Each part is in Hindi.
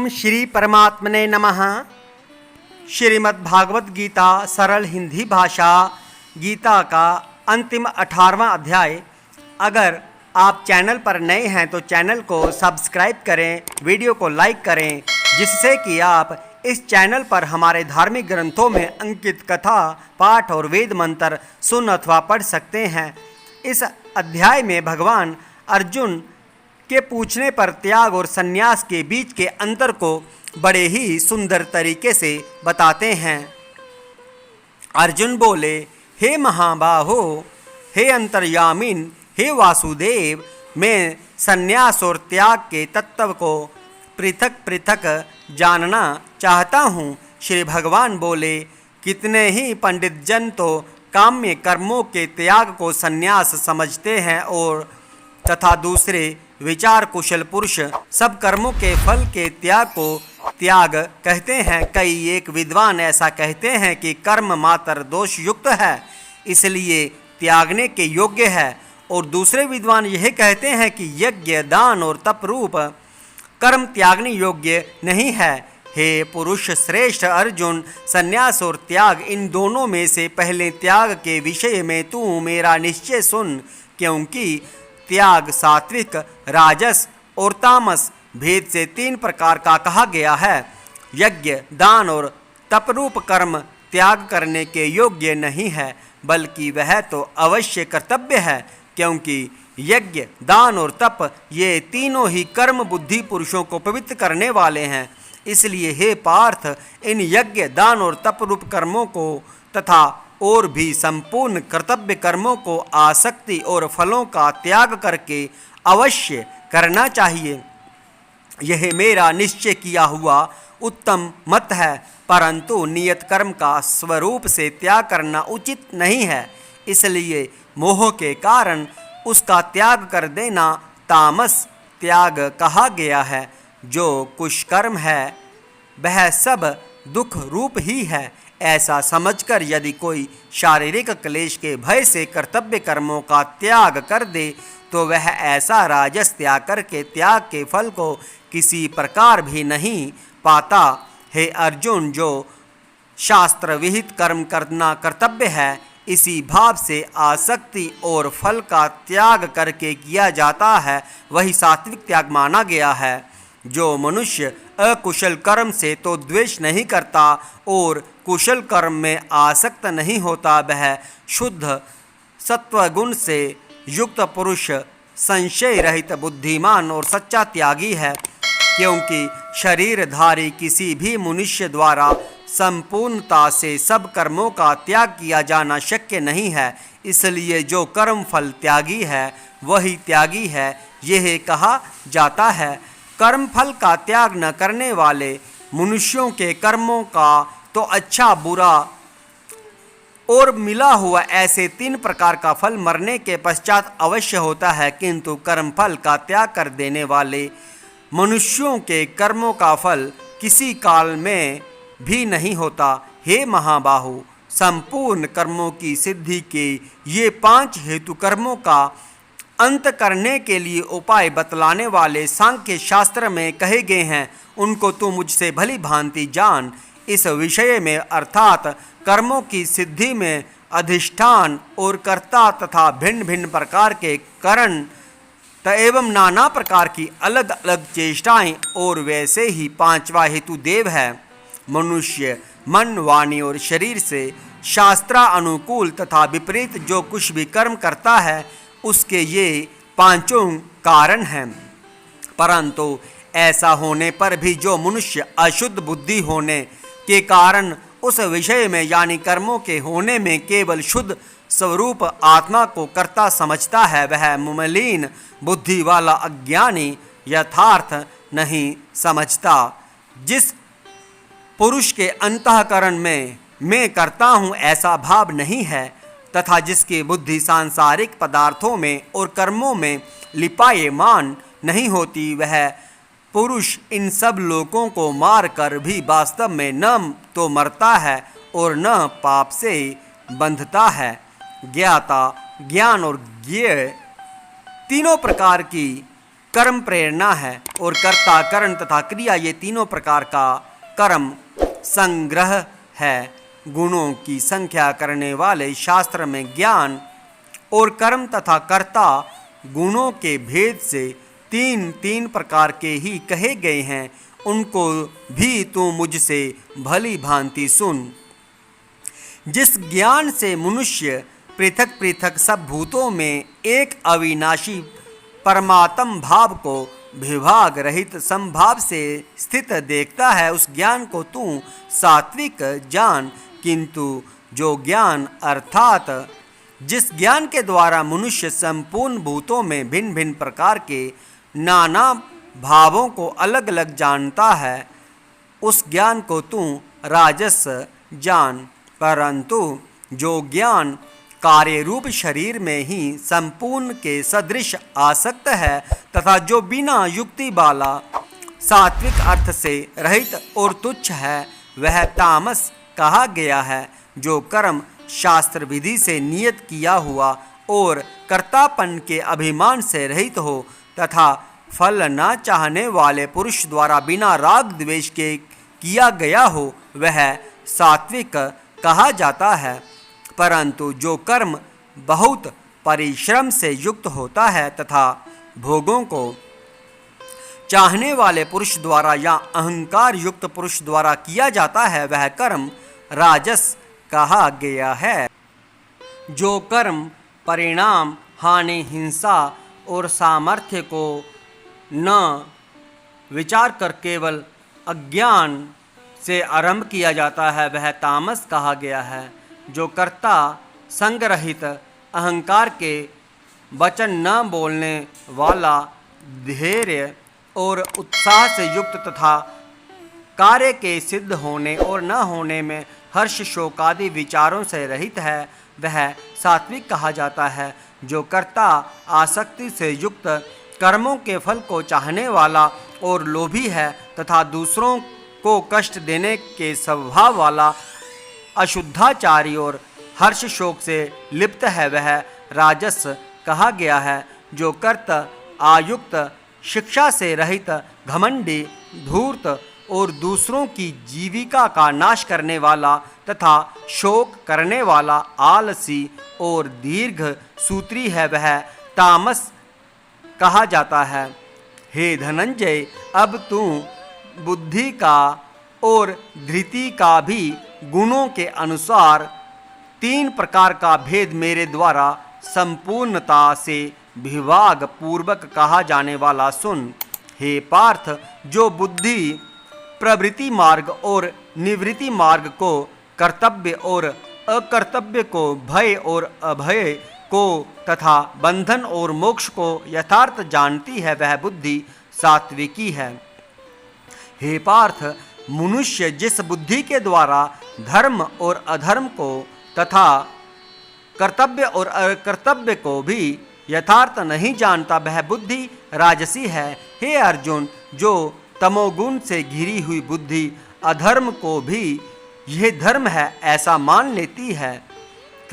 ओम श्री परमात्मने नमः। श्रीमद् भागवत गीता सरल हिंदी भाषा गीता का अंतिम 18वां अध्याय। अगर आप चैनल पर नए हैं तो चैनल को सब्सक्राइब करें, वीडियो को लाइक करें, जिससे कि आप इस चैनल पर हमारे धार्मिक ग्रंथों में अंकित कथा, पाठ और वेद मंत्र सुन अथवा पढ़ सकते हैं। इस अध्याय में भगवान अर्जुन के पूछने पर त्याग और संन्यास के बीच के अंतर को बड़े ही सुंदर तरीके से बताते हैं। अर्जुन बोले, हे महाबाहो, हे अंतर्यामिन, हे वासुदेव, मैं संन्यास और त्याग के तत्व को पृथक पृथक जानना चाहता हूँ। श्री भगवान बोले, कितने ही पंडित जन तो काम्य कर्मों के त्याग को संन्यास समझते हैं और तथा दूसरे विचार कुशल पुरुष सब कर्मों के फल के त्याग को त्याग कहते हैं। कई एक विद्वान ऐसा कहते हैं कि कर्म मात्र दोष युक्त है, इसलिए त्यागने के योग्य है, और दूसरे विद्वान यह कहते हैं कि यज्ञ, दान और तप रूप कर्म त्यागने योग्य नहीं है। हे पुरुष श्रेष्ठ अर्जुन, संन्यास और त्याग इन दोनों में से पहले त्याग के विषय में तू मेरा निश्चय सुन, क्योंकि त्याग सात्विक, राजस और तामस भेद से 3 प्रकार का कहा गया है। यज्ञ, दान और तपरूप कर्म त्याग करने के योग्य नहीं है, बल्कि वह तो अवश्य कर्तव्य है, क्योंकि यज्ञ, दान और तप ये तीनों ही कर्म बुद्धि पुरुषों को पवित्र करने वाले हैं। इसलिए हे पार्थ, इन यज्ञ, दान और तप रूप कर्मों को तथा और भी संपूर्ण कर्तव्य कर्मों को आसक्ति और फलों का त्याग करके अवश्य करना चाहिए। यह मेरा निश्चय किया हुआ उत्तम मत है, परंतु नियत कर्म का स्वरूप से त्याग करना उचित नहीं है। इसलिए मोह के कारण उसका त्याग कर देना तामस त्याग कहा गया है। जो कुष्कर्म है वह सब दुख रूप ही है। ऐसा समझकर यदि कोई शारीरिक क्लेश के भय से कर्तव्य कर्मों का त्याग कर दे तो वह ऐसा राजस त्याग करके त्याग के फल को किसी प्रकार भी नहीं पाता। हे अर्जुन, जो शास्त्र विहित कर्म करना कर्तव्य है, इसी भाव से आसक्ति और फल का त्याग करके किया जाता है, वही सात्विक त्याग माना गया है। जो मनुष्य अकुशल कर्म से तो द्वेष नहीं करता और कुशल कर्म में आसक्त नहीं होता, वह शुद्ध सत्वगुण से युक्त पुरुष संशय रहित बुद्धिमान और सच्चा त्यागी है। क्योंकि शरीरधारी किसी भी मनुष्य द्वारा संपूर्णता से सब कर्मों का त्याग किया जाना शक्य नहीं है, इसलिए जो कर्म फल त्यागी है वही त्यागी है, यह कहा जाता है। कर्म फल का त्याग न करने वाले मनुष्यों के कर्मों का तो अच्छा बुरा और मिला हुआ ऐसे 3 प्रकार का फल मरने के पश्चात अवश्य होता है, किंतु कर्म फल का त्याग कर देने वाले मनुष्यों के कर्मों का फल किसी काल में भी नहीं होता। हे महाबाहु, संपूर्ण कर्मों की सिद्धि के ये 5 हेतु कर्मों का अंत करने के लिए उपाय बतलाने वाले सांख्य शास्त्र में कहे गए हैं, उनको तू मुझसे भली भांति जान। इस विषय में अर्थात कर्मों की सिद्धि में अधिष्ठान और कर्ता तथा भिन्न भिन्न प्रकार के कारण एवं नाना प्रकार की अलग अलग चेष्टाएं और वैसे ही 5वां हेतु देव है। मनुष्य मन, वाणी और शरीर से शास्त्रा अनुकूल तथा विपरीत जो कुछ भी कर्म करता है उसके ये 5 कारण हैं। परंतु ऐसा होने पर भी जो मनुष्य अशुद्ध बुद्धि होने के कारण उस विषय में यानी कर्मों के होने में केवल शुद्ध स्वरूप आत्मा को कर्ता समझता है, वह मलिन बुद्धि वाला अज्ञानी यथार्थ नहीं समझता। जिस पुरुष के अंतःकरण में मैं करता हूँ ऐसा भाव नहीं है तथा जिसकी बुद्धि सांसारिक पदार्थों में और कर्मों में लिपायमान नहीं होती, वह पुरुष इन सब लोगों को मार कर भी वास्तव में न तो मरता है और न पाप से बंधता है। ज्ञाता, ज्ञान और ज्ञेय तीनों प्रकार की कर्म प्रेरणा है और कर्ता, करण तथा क्रिया ये तीनों प्रकार का कर्म संग्रह है। गुणों की संख्या करने वाले शास्त्र में ज्ञान और कर्म तथा कर्ता गुणों के भेद से तीन तीन प्रकार के ही कहे गए हैं। उनको भी तू मुझसे भली भांति सुन। जिस ज्ञान से मनुष्य पृथक पृथक सब भूतों में एक अविनाशी परमात्म भाव को विभाग रहित संभाव से स्थित देखता है, उस ज्ञान को तू सात्विक जान। किंतु जो ज्ञान अर्थात जिस ज्ञान के द्वारा मनुष्य संपूर्ण भूतों में भिन्न भिन्न प्रकार के नाना भावों को अलग अलग जानता है, उस ज्ञान को तू राजस जान। परंतु जो ज्ञान कार्य रूप शरीर में ही संपूर्ण के सदृश आसक्त है तथा जो बिना युक्ति वाला सात्विक अर्थ से रहित और तुच्छ है, वह तामस कहा गया है। जो कर्म शास्त्र विधि से नियत किया हुआ और कर्तापन के अभिमान से रहित हो तथा फल न चाहने वाले पुरुष द्वारा बिना राग द्वेष के किया गया हो, वह सात्विक कहा जाता है। परंतु जो कर्म बहुत परिश्रम से युक्त होता है तथा भोगों को चाहने वाले पुरुष द्वारा या अहंकार युक्त पुरुष द्वारा किया जाता है, वह कर्म राजस कहा गया है। जो कर्म परिणाम, हानि, हिंसा और सामर्थ्य को न विचार कर केवल अज्ञान से आरंभ किया जाता है, वह तामस कहा गया है। जो कर्ता संग्रहित अहंकार के वचन न बोलने वाला, धैर्य और उत्साह से युक्त तथा कार्य के सिद्ध होने और न होने में हर्ष शोक आदि विचारों से रहित है, वह सात्विक कहा जाता है। जो कर्ता आसक्ति से युक्त कर्मों के फल को चाहने वाला और लोभी है तथा दूसरों को कष्ट देने के स्वभाव वाला, अशुद्धाचारी और हर्ष शोक से लिप्त है, वह राजस कहा गया है। जो कर्त आयुक्त, शिक्षा से रहित, घमंडी, धूर्त और दूसरों की जीविका का नाश करने वाला तथा शोक करने वाला, आलसी और दीर्घ सूत्री है, वह तामस कहा जाता है। हे धनंजय, अब तू बुद्धि का और धृति का भी गुणों के अनुसार तीन प्रकार का भेद मेरे द्वारा संपूर्णता से विभाग पूर्वक कहा जाने वाला सुन। हे पार्थ, जो बुद्धि प्रवृत्ति मार्ग और निवृत्ति मार्ग को, कर्तव्य और अकर्तव्य को, भय और अभय को तथा बंधन और मोक्ष को यथार्थ जानती है, वह बुद्धि सात्विकी है। हे पार्थ, मनुष्य जिस बुद्धि के द्वारा धर्म और अधर्म को तथा कर्तव्य और अकर्तव्य को भी यथार्थ नहीं जानता, वह बुद्धि राजसी है। हे अर्जुन, जो तमोगुण से घिरी हुई बुद्धि अधर्म को भी यह धर्म है ऐसा मान लेती है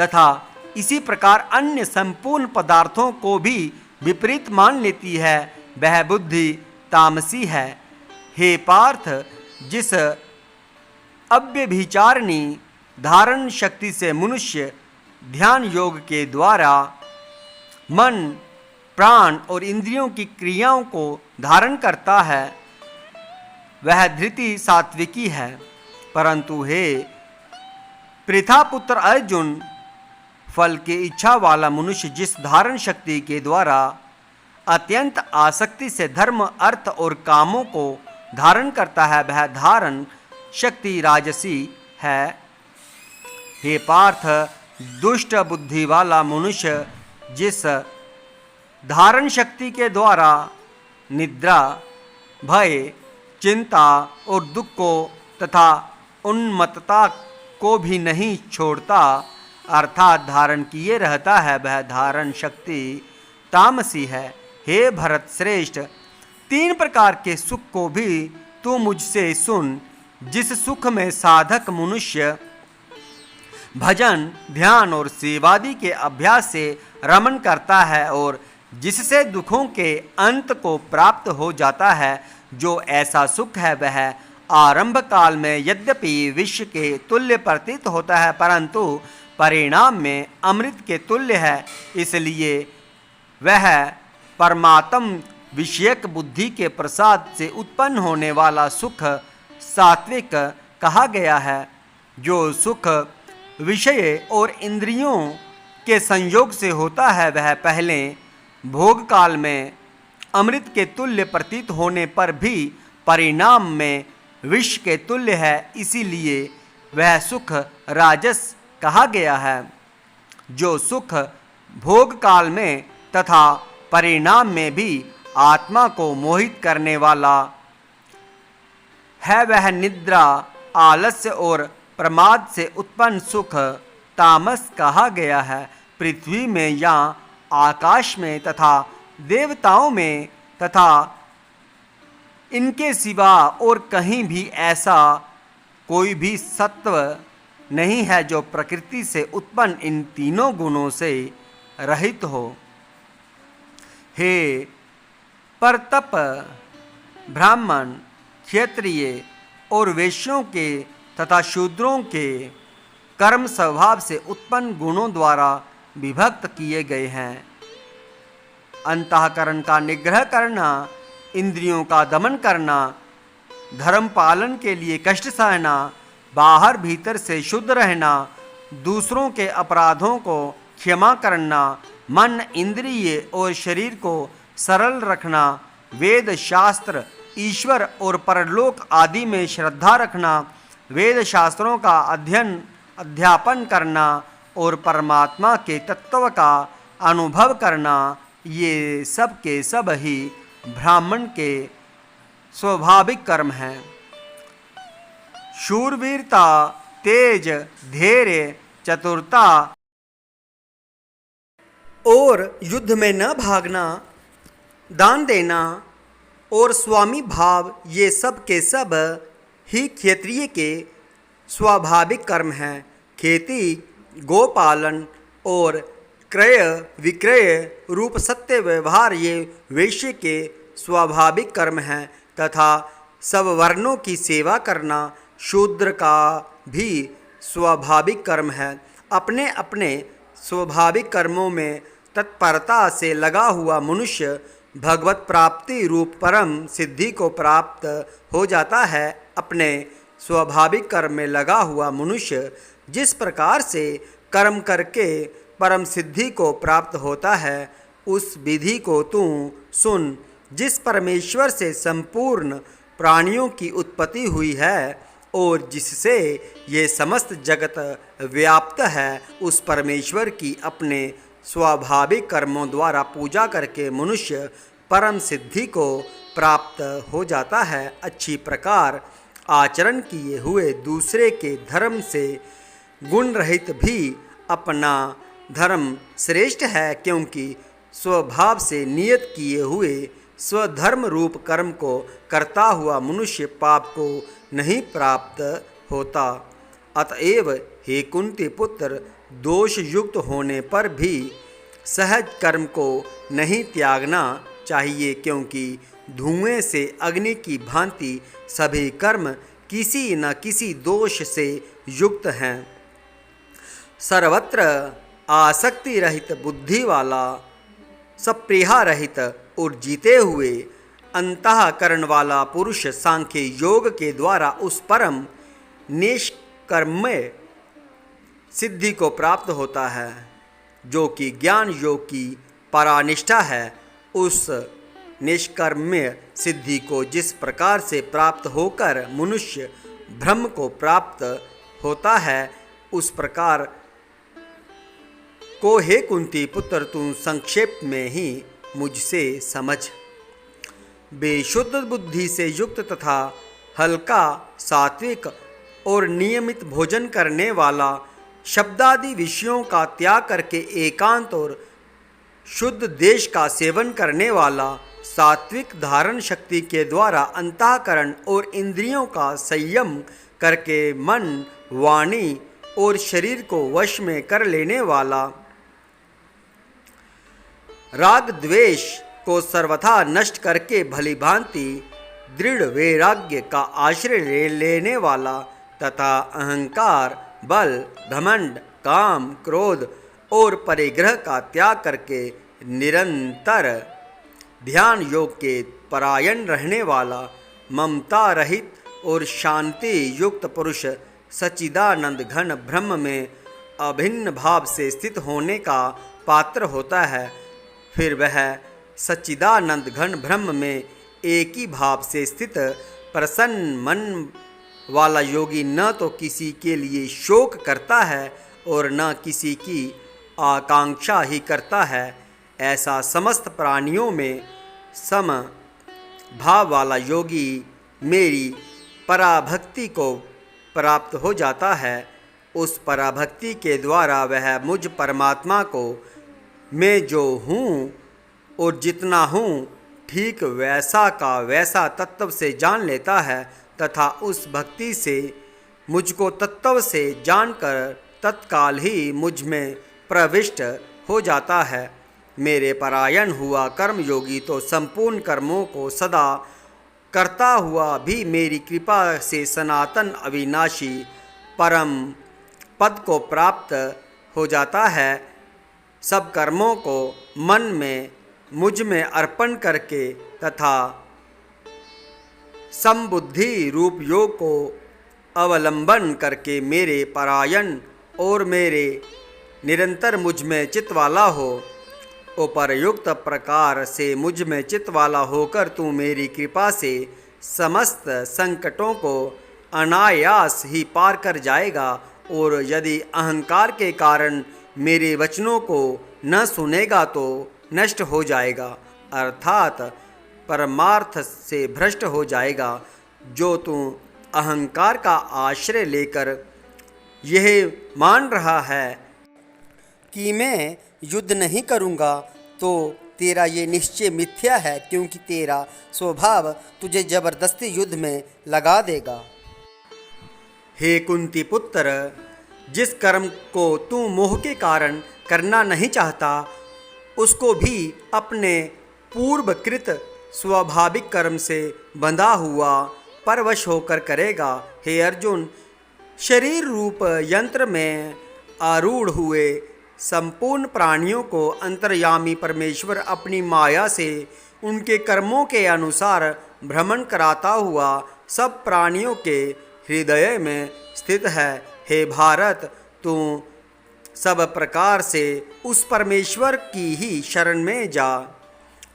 तथा इसी प्रकार अन्य संपूर्ण पदार्थों को भी विपरीत मान लेती है, वह बुद्धि तामसी है। हे पार्थ, जिस अव्यभिचारिणी धारण शक्ति से मनुष्य ध्यान योग के द्वारा मन, प्राण और इंद्रियों की क्रियाओं को धारण करता है, वह धृति सात्विकी है। परंतु हे पृथापुत्र अर्जुन, फल की इच्छा वाला मनुष्य जिस धारण शक्ति के द्वारा अत्यंत आसक्ति से धर्म, अर्थ और कामों को धारण करता है, वह धारण शक्ति राजसी है। हे पार्थ, दुष्ट बुद्धि वाला मनुष्य जिस धारण शक्ति के द्वारा निद्रा, भय, चिंता और दुख को तथा उन्मत्तता को भी नहीं छोड़ता, अर्थात धारण किए रहता है, वह धारण शक्ति तामसी है। हे भरत श्रेष्ठ, तीन प्रकार के सुख को भी तू मुझसे सुन। जिस सुख में साधक मनुष्य भजन, ध्यान और सेवादि के अभ्यास से रमण करता है और जिससे दुखों के अंत को प्राप्त हो जाता है। जो ऐसा सुख है वह आरंभ काल में यद्यपि विष के तुल्य प्रतीत होता है, परंतु परिणाम में अमृत के तुल्य है। इसलिए वह परमात्म विषयक बुद्धि के प्रसाद से उत्पन्न होने वाला सुख सात्विक कहा गया है। जो सुख विषय और इंद्रियों के संयोग से होता है वह पहले भोग काल में अमृत के तुल्य प्रतीत होने पर भी परिणाम में विष के तुल्य है, इसीलिए वह सुख राजस कहा गया है। जो सुख भोग काल में तथा परिणाम में भी आत्मा को मोहित करने वाला है वह निद्रा, आलस्य और प्रमाद से उत्पन्न सुख तामस कहा गया है। पृथ्वी में या आकाश में तथा देवताओं में तथा इनके सिवा और कहीं भी ऐसा कोई भी सत्व नहीं है जो प्रकृति से उत्पन्न इन तीनों गुणों से रहित हो। हे परतप ब्राह्मण, क्षत्रिय और वैश्यों के तथा शूद्रों के कर्म स्वभाव से उत्पन्न गुणों द्वारा विभक्त किए गए हैं। अंतःकरण का निग्रह करना, इंद्रियों का दमन करना, धर्म पालन के लिए कष्ट सहना, बाहर भीतर से शुद्ध रहना, दूसरों के अपराधों को क्षमा करना, मन, इंद्रिय और शरीर को सरल रखना, वेद शास्त्र, ईश्वर और परलोक आदि में श्रद्धा रखना, वेद शास्त्रों का अध्यापन करना और परमात्मा के तत्व का अनुभव करना, ये सब के सब ही ब्राह्मण के स्वाभाविक कर्म हैं। शूरवीरता, तेज, धैर्य, चतुरता और युद्ध में न भागना, दान देना और स्वामी भाव, ये सब के सब ही क्षत्रिय के स्वाभाविक कर्म हैं। खेती, गोपालन और क्रय विक्रय रूप सत्य व्यवहार ये वैश्य के स्वाभाविक कर्म हैं तथा सब वर्णों की सेवा करना शूद्र का भी स्वाभाविक कर्म है। अपने अपने स्वाभाविक कर्मों में तत्परता से लगा हुआ मनुष्य भगवत प्राप्ति रूप परम सिद्धि को प्राप्त हो जाता है। अपने स्वाभाविक कर्म में लगा हुआ मनुष्य जिस प्रकार से कर्म करके परम सिद्धि को प्राप्त होता है, उस विधि को तू सुन। जिस परमेश्वर से संपूर्ण प्राणियों की उत्पत्ति हुई है और जिससे ये समस्त जगत व्याप्त है, उस परमेश्वर की अपने स्वाभाविक कर्मों द्वारा पूजा करके मनुष्य परम सिद्धि को प्राप्त हो जाता है। अच्छी प्रकार आचरण किए हुए दूसरे के धर्म से गुण रहित भी अपना धर्म श्रेष्ठ है, क्योंकि स्वभाव से नियत किए हुए स्वधर्म रूप कर्म को करता हुआ मनुष्य पाप को नहीं प्राप्त होता। अतएव हे कुंती पुत्र, दोष युक्त होने पर भी सहज कर्म को नहीं त्यागना चाहिए, क्योंकि धुएं से अग्नि की भांति सभी कर्म किसी न किसी दोष से युक्त हैं। सर्वत्र आसक्ति रहित बुद्धि वाला, सप्रिया रहित और जीते हुए अंतःकरण वाला पुरुष सांख्य योग के द्वारा उस परम निष्कर्म्य सिद्धि को प्राप्त होता है जो कि ज्ञान योग की परानिष्ठा है। उस निष्कर्म्य सिद्धि को जिस प्रकार से प्राप्त होकर मनुष्य ब्रह्म को प्राप्त होता है, उस प्रकार को हे कुंती पुत्र तू संक्षेप में ही मुझसे समझ। बेशुद्ध बुद्धि से युक्त तथा हल्का, सात्विक और नियमित भोजन करने वाला, शब्दादि विषयों का त्याग करके एकांत और शुद्ध देश का सेवन करने वाला, सात्विक धारण शक्ति के द्वारा अंतःकरण और इंद्रियों का संयम करके मन, वाणी और शरीर को वश में कर लेने वाला, राग द्वेष को सर्वथा नष्ट करके भली भांति दृढ़ वैराग्य का आश्रय लेने वाला तथा अहंकार, बल, घमंड, काम, क्रोध और परिग्रह का त्याग करके निरंतर ध्यान योग के परायण रहने वाला ममता रहित और शांति युक्त पुरुष सच्चिदानंद घन ब्रह्म में अभिन्न भाव से स्थित होने का पात्र होता है। फिर वह सच्चिदानंद घन ब्रह्म में एक ही भाव से स्थित प्रसन्न मन वाला योगी न तो किसी के लिए शोक करता है और न किसी की आकांक्षा ही करता है। ऐसा समस्त प्राणियों में सम भाव वाला योगी मेरी पराभक्ति को प्राप्त हो जाता है। उस पराभक्ति के द्वारा वह मुझ परमात्मा को मैं जो हूँ और जितना हूँ ठीक वैसा का वैसा तत्व से जान लेता है तथा उस भक्ति से मुझको तत्व से जानकर तत्काल ही मुझ में प्रविष्ट हो जाता है। मेरे परायण हुआ कर्मयोगी तो संपूर्ण कर्मों को सदा करता हुआ भी मेरी कृपा से सनातन अविनाशी परम पद को प्राप्त हो जाता है। सब कर्मों को मन में मुझ में अर्पण करके तथा समबुद्धि रूप योग को अवलंबन करके मेरे परायण और मेरे निरंतर मुझ में चित्त वाला हो। उपर्युक्त प्रकार से मुझ में चित्त वाला होकर तू मेरी कृपा से समस्त संकटों को अनायास ही पार कर जाएगा। और यदि अहंकार के कारण मेरे वचनों को न सुनेगा तो नष्ट हो जाएगा, अर्थात परमार्थ से भ्रष्ट हो जाएगा। जो तू अहंकार का आश्रय लेकर यह मान रहा है कि मैं युद्ध नहीं करूँगा तो तेरा ये निश्चय मिथ्या है, क्योंकि तेरा स्वभाव तुझे जबरदस्ती युद्ध में लगा देगा। हे कुंती पुत्र, जिस कर्म को तू मोह के कारण करना नहीं चाहता उसको भी अपने पूर्वकृत स्वाभाविक कर्म से बंधा हुआ परवश होकर करेगा। हे अर्जुन, शरीर रूप यंत्र में आरूढ़ हुए संपूर्ण प्राणियों को अंतर्यामी परमेश्वर अपनी माया से उनके कर्मों के अनुसार भ्रमण कराता हुआ सब प्राणियों के हृदय में स्थित है। हे भारत, तू सब प्रकार से उस परमेश्वर की ही शरण में जा।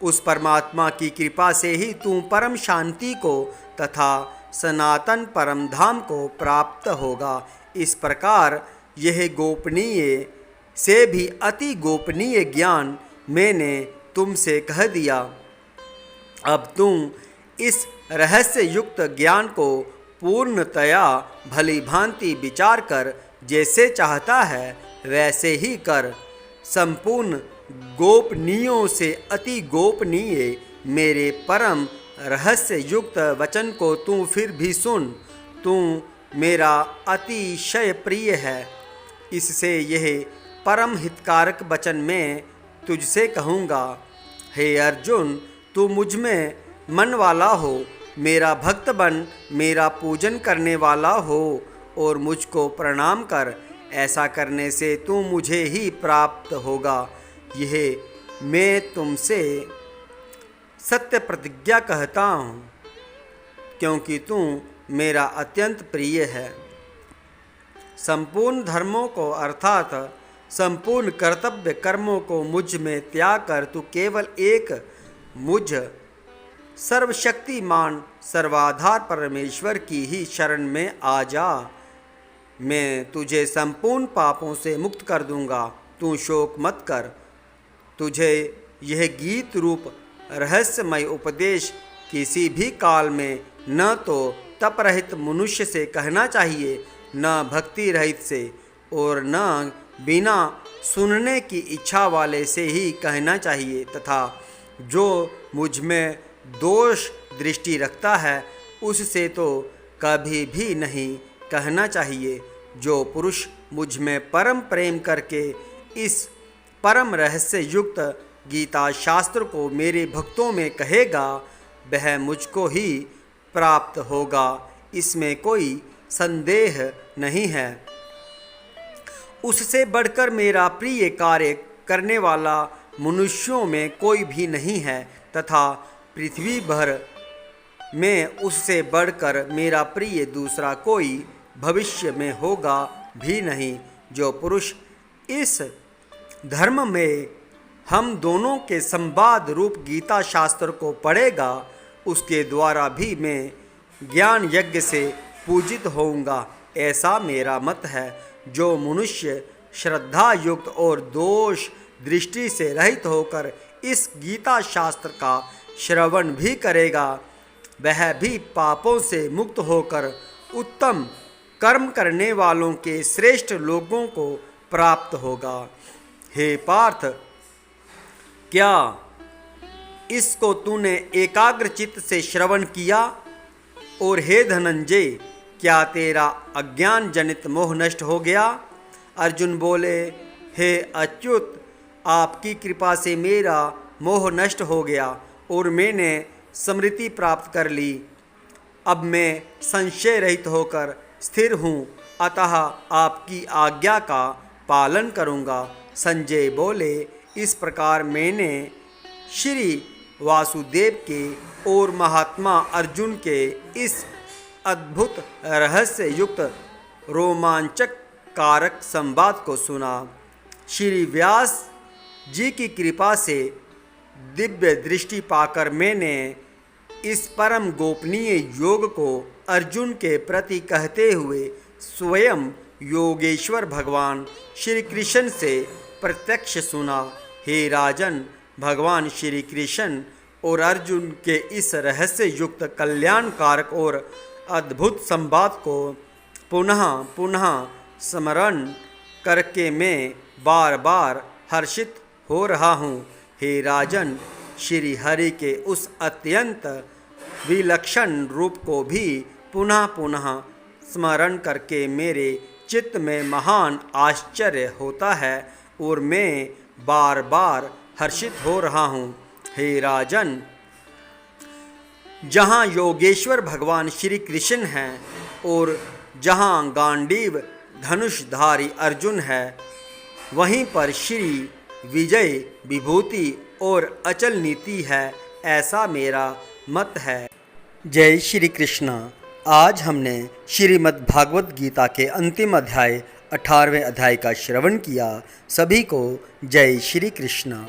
उस परमात्मा की कृपा से ही तू परम शांति को तथा सनातन परम धाम को प्राप्त होगा। इस प्रकार यह गोपनीय से भी अति गोपनीय ज्ञान मैंने तुमसे कह दिया। अब तुम इस रहस्य युक्त ज्ञान को पूर्णतया भली भांति विचार कर जैसे चाहता है वैसे ही कर। संपूर्ण गोपनीयों से अति गोपनीय मेरे परम रहस्य युक्त वचन को तू फिर भी सुन। तू मेरा अतिशय प्रिय है, इससे यह परम हितकारक वचन मैं तुझसे कहूँगा। हे अर्जुन, तू मुझ में मन वाला हो, मेरा भक्त बन, मेरा पूजन करने वाला हो और मुझको प्रणाम कर। ऐसा करने से तू मुझे ही प्राप्त होगा। यह मैं तुमसे सत्य प्रतिज्ञा कहता हूँ, क्योंकि तू मेरा अत्यंत प्रिय है। संपूर्ण धर्मों को अर्थात संपूर्ण कर्तव्य कर्मों को मुझ में त्याग कर तू केवल एक मुझ सर्वशक्तिमान सर्वाधार परमेश्वर की ही शरण में आ जा। मैं तुझे संपूर्ण पापों से मुक्त कर दूंगा। तू शोक मत कर। तुझे यह गीत रूप रहस्यमय उपदेश किसी भी काल में न तो तप रहित मनुष्य से कहना चाहिए, न भक्ति रहित से, और न बिना सुनने की इच्छा वाले से ही कहना चाहिए। तथा जो मुझ में दोष दृष्टि रखता है उससे तो कभी भी नहीं कहना चाहिए। जो पुरुष मुझ में परम प्रेम करके इस परम रहस्य युक्त गीता शास्त्र को मेरे भक्तों में कहेगा वह मुझको ही प्राप्त होगा, इसमें कोई संदेह नहीं है। उससे बढ़कर मेरा प्रिय कार्य करने वाला मनुष्यों में कोई भी नहीं है तथा पृथ्वी भर में उससे बढ़कर मेरा प्रिय दूसरा कोई भविष्य में होगा भी नहीं। जो पुरुष इस धर्म में हम दोनों के संवाद रूप गीता शास्त्र को पढ़ेगा उसके द्वारा भी मैं ज्ञान यज्ञ से पूजित होऊंगा, ऐसा मेरा मत है। जो मनुष्य श्रद्धा युक्त और दोष दृष्टि से रहित होकर इस गीता शास्त्र का श्रवण भी करेगा वह भी पापों से मुक्त होकर उत्तम कर्म करने वालों के श्रेष्ठ लोगों को प्राप्त होगा। हे पार्थ, क्या इसको तूने एकाग्र चित्त से श्रवण किया? और हे धनंजय, क्या तेरा अज्ञान जनित मोह नष्ट हो गया? अर्जुन बोले, हे अच्युत, आपकी कृपा से मेरा मोह नष्ट हो गया और मैंने स्मृति प्राप्त कर ली। अब मैं संशय रहित होकर स्थिर हूँ, अतः आपकी आज्ञा का पालन करूँगा। संजय बोले, इस प्रकार मैंने श्री वासुदेव के और महात्मा अर्जुन के इस अद्भुत रहस्य युक्त रोमांचक कारक संवाद को सुना। श्री व्यास जी की कृपा से दिव्य दृष्टि पाकर मैंने इस परम गोपनीय योग को अर्जुन के प्रति कहते हुए स्वयं योगेश्वर भगवान श्री कृष्ण से प्रत्यक्ष सुना। हे राजन, भगवान श्री कृष्ण और अर्जुन के इस रहस्य युक्त कल्याणकारक और अद्भुत संवाद को पुनः पुनः स्मरण करके मैं बार बार हर्षित हो रहा हूँ। हे राजन, श्री हरि के उस अत्यंत विलक्षण रूप को भी पुनः पुनः स्मरण करके मेरे चित्त में महान आश्चर्य होता है और मैं बार बार हर्षित हो रहा हूँ। हे राजन, जहाँ योगेश्वर भगवान श्री कृष्ण हैं और जहाँ गांडीव धनुषधारी अर्जुन है, वहीं पर श्री विजय विभूति और अचल नीति है, ऐसा मेरा मत है। जय श्री कृष्ण। आज हमने श्रीमद् भागवत गीता के अंतिम अध्याय 18वें अध्याय का श्रवण किया। सभी को जय श्री कृष्ण।